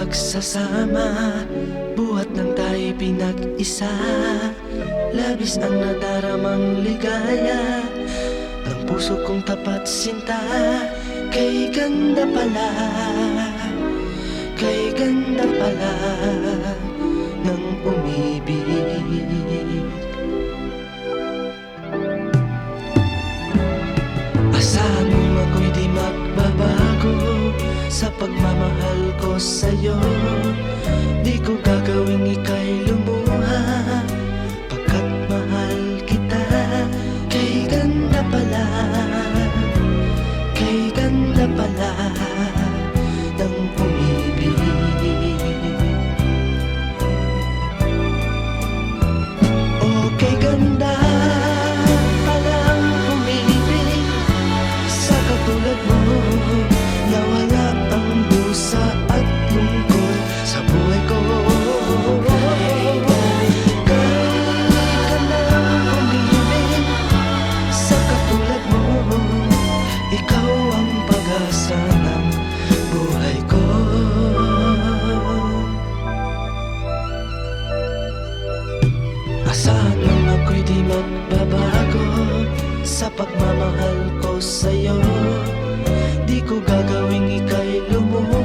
pagsasama, buhat ng tayo'y pinag-isa. Labis ang nadaramang ligaya, ang puso kong tapat sinta. Kay ganda pala, kay ganda pala ng umibig. Asahan mong ako'y di magbabago sa pagmamahal ko sa'yo. Di ko gagawing ika'y lumuha, pagkat mahal kita. Kay ganda pala, kay ganda pala ng umibig. Oh, kay ganda palang umibig sa katulad mo, na wala ang dusa at lungkot sa buhay ko. Kay galang umibig sa katulad mo, ikaw ang pag-asa ng buhay ko. Asahan mong ako'y di magbabago sa pagmamahal ko sa'yo. Di ko gagawing ika'y lumuha,